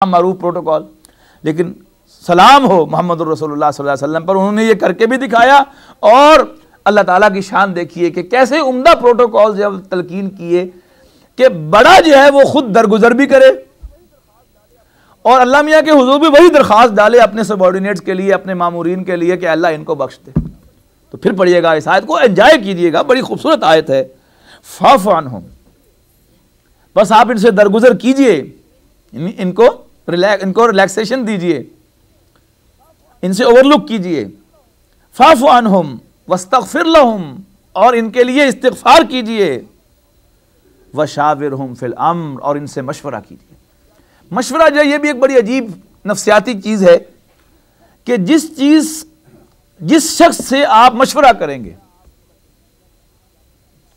मारूफ protocol, लेकिन सलाम हो मोहम्मद रसूलुल्लाह सल्लल्लाहु अलैहि वसल्लम पर, उन्होंने ये करके भी दिखाया। और अल्लाह ताला की शान देखिए कि कैसे उम्दा प्रोटोकॉल जब तलकीन किए कि बड़ा जो है वो खुद दरगुजर भी करे और अल्लाह मियाँ के हुजूर भी वही दरख्वास्त डाले अपने सबॉर्डिनेट्स के लिए, अपने मामूरीन के लिए कि अल्लाह इनको बख्श दे। तो फिर पढ़िएगा इस आयत को, एंजॉय कीजिएगा, बड़ी खूबसूरत आयत है। फ़अफ़ु अन्हुम, बस आप इनसे दरगुजर कीजिए, इनको रिलैक्सेशन दीजिए, इनसे ओवरलुक कीजिए। फ़अफ़ु अन्हुम वस्तग़फ़िर लहुम, और इनके लिए इस्तिग़फ़ार कीजिए। वशाविरहुम फ़िल अम्र, और इनसे मशवरा कीजिए। मशवरा जो है ये भी एक बड़ी अजीब नफ्सियाती चीज़ है कि जिस शख्स से आप मशवरा करेंगे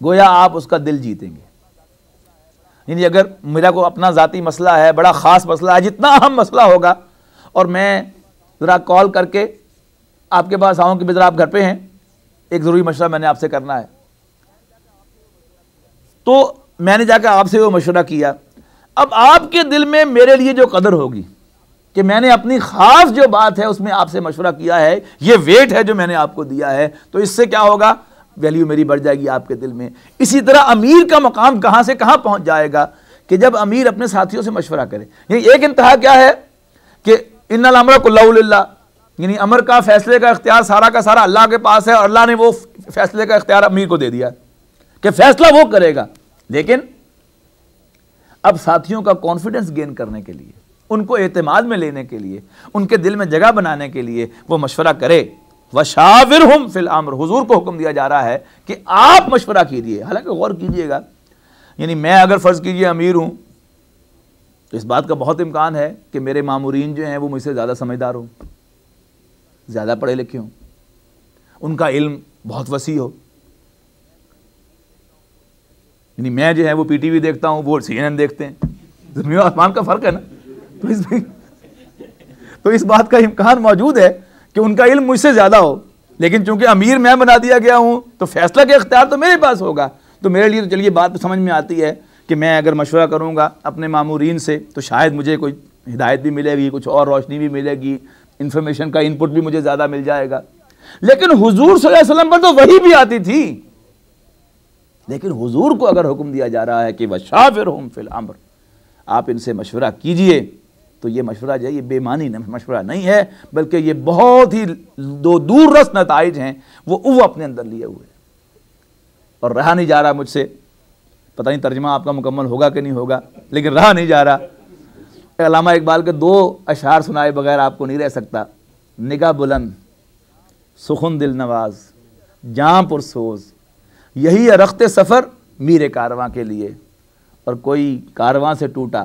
गोया आप उसका दिल जीतेंगे। यानी अगर मेरा को अपना ज़ाती मसला है, बड़ा ख़ास मसला है, जितना अहम मसला होगा, और मैं ज़रा कॉल करके आपके पास आऊँ कि ज़रा आप घर पे हैं, एक ज़रूरी मशवरा मैंने आपसे करना है, तो मैंने जाकर आपसे वो मशवरा किया। अब आपके दिल में मेरे लिए जो कदर होगी कि मैंने अपनी ख़ास जो बात है उसमें आपसे मशवरा किया है, ये वेट है जो मैंने आपको दिया है, तो इससे क्या होगा, वैल्यू मेरी बढ़ जाएगी आपके दिल में। इसी तरह अमीर का मकाम कहाँ से कहाँ पहुँच जाएगा कि जब अमीर अपने साथियों से मशवरा करे। ये एक इंतहा क्या है कि इन्नल अम्र कुल्लहु लिल्लाह, यानी अमर का फैसले का इख्तियार सारा का सारा अल्लाह के पास है और अल्लाह ने वो फैसले का इख्तियार अमीर को दे दिया कि फैसला वो करेगा। लेकिन अब साथियों का कॉन्फिडेंस गेन करने के लिए, उनको एतमाद में लेने के लिए, उनके दिल में जगह बनाने के लिए वो मशवरा करे। वशाविरहुम फिल अम्र, हुजूर को हुक्म दिया जा रहा है कि आप मशवरा कीजिए। हालांकि गौर कीजिएगा, यानी मैं अगर फ़र्ज़ कीजिए अमीर हूँ तो इस बात का बहुत इम्कान है कि मेरे मामूरीन जो हैं वो मुझसे ज़्यादा समझदार हों, ज़्यादा पढ़े लिखे हों, उनका इल्म बहुत वसी हो। यानी मैं जो है वो पीटीवी देखता हूँ, वो CNN देखते हैं, ज़मीन और आसमान का फ़र्क है ना। तो इस बात का इम्कान मौजूद है कि उनका इल्म मुझसे ज़्यादा हो, लेकिन चूंकि अमीर मैं बना दिया गया हूँ तो फैसला का इख्तियार तो मेरे पास होगा। तो मेरे लिए तो चलिए बात समझ में आती है कि मैं अगर मशवरा करूँगा अपने मामूरीन से तो शायद मुझे कोई हिदायत भी मिलेगी, कुछ और रोशनी भी मिलेगी, इन्फॉर्मेशन का इनपुट भी मुझे ज़्यादा मिल जाएगा। लेकिन हुजूर सल्लल्लाहु अलैहि वसल्लम पर तो वही भी आती थी, लेकिन हुजूर को अगर हुक्म दिया जा रहा है कि वशाविरहुम फिल अम्र, आप इनसे मशवरा कीजिए, तो ये मशवरा जो है ये बेमानी मशवरा नहीं है, बल्कि ये बहुत ही दो दूररस नताइज हैं वो अपने अंदर लिए हुए। और रहा नहीं जा रहा मुझसे, पता नहीं तर्जमा आपका मुकम्मल होगा कि नहीं होगा, लेकिन रहा नहीं जा रहा। अल्लामा इकबाल के 2 अशार सुनाए बगैर आपको नहीं रह सकता। निगाह बुलंद सुखुन दिल नवाज जाँ पुरसोज, यही है रख्ते सफ़र मीरे कारवां के लिए। और कोई कारवां से टूटा,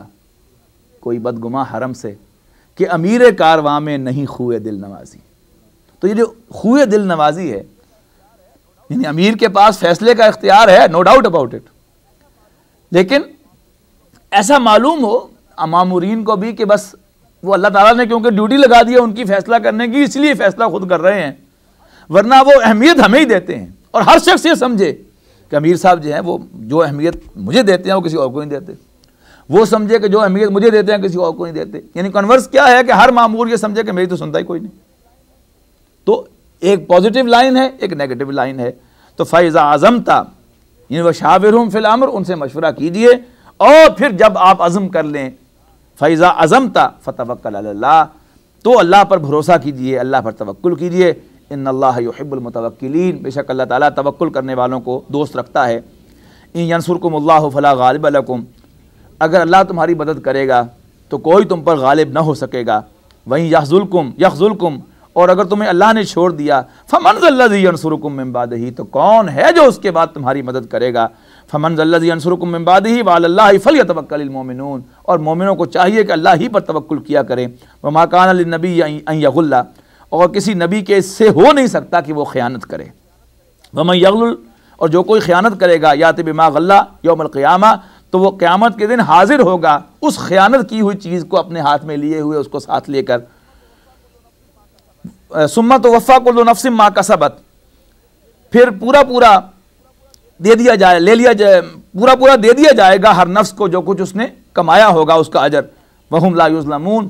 कोई बदगुमा हरम से, कि अमीर कारवां में नहीं खुए दिल नवाजी। तो ये जो खुए दिल नवाजी है, यानी अमीर के पास फैसले का इख्तियार है, नो डाउट अबाउट इट, लेकिन ऐसा मालूम हो मामूरीन को भी कि बस वो अल्लाह ताला ने क्योंकि ड्यूटी लगा दी है उनकी फैसला करने की, इसलिए फैसला खुद कर रहे हैं, वरना वो अहमियत हमें ही देते हैं। और हर शख्स ये समझे कि अमीर साहब जो हैं वो जो अहमियत मुझे देते हैं वो किसी और को नहीं देते, वो समझे कि जो अहमियत मुझे देते हैं किसी और को नहीं देते। यानी कन्वर्स क्या है कि हर मामूर ये समझे कि मेरी तो सुनता ही कोई नहीं। तो एक पॉजिटिव लाइन है, एक नेगेटिव लाइन है। तो फ़ैज़ा आज़मता, यानी वशाविरहुम फिल अम्र, उनसे मशवरा कीजिए, और फिर जब आप अज़म कर लें, फ़ैज़ा अज़मता फ़तवक्कल अलल्लाह, तो अल्लाह पर भरोसा कीजिए, अल्लाह पर तवक्कुल कीजिए। इन्नल्लाह युहिब्बुल मुतवक्किलीन, बेशक अल्लाह ताला तवक्कुल करने वालों को दोस्त रखता है। इन यंसुरकुमुल्लाहु फला गालिब लकुम, अगर अल्लाह तुम्हारी मदद करेगा तो कोई तुम पर गालिब न हो सकेगा। वहीं यख़्ज़ुलकुम, और अगर तुम्हें अल्लाह ने छोड़ दिया, फ़मन ज़ल्लज़ी यंसुरुकुम मिन बादिही, तो कौन है जो उसके बाद तुम्हारी मदद करेगा। फ़मन ज़ल्लज़ी यंसुरुकुम मिन बादिही व अलल्लाहि फ़लयतवक्कलिल मोमिनून, और मोमिनों को चाहिए कि अल्लाह ही पर तवक्कुल किया करें। वमा कान लिन्नबी अन यग़ुल्ला, और किसी नबी के इससे हो नहीं सकता कि वो ख़यानत करे। वमन यग़लुल, और जो कोई ख़यानत करेगा, याति बिमा गल्ला यौमल क़ियामा, तो वो क़यामत के दिन हाजिर होगा उस ख़यानत की हुई चीज़ को अपने हाथ में लिए हुए, उसको साथ लेकर। सुम्मा तुवफ़्फ़ा कुल्लु नफ्सिम मा कसबत, फिर पूरा दे दिया जाए, ले लिया जाए, पूरा दे दिया जाएगा हर नफ्स को जो कुछ उसने कमाया होगा उसका अजर। वहुम ला युज़लमून,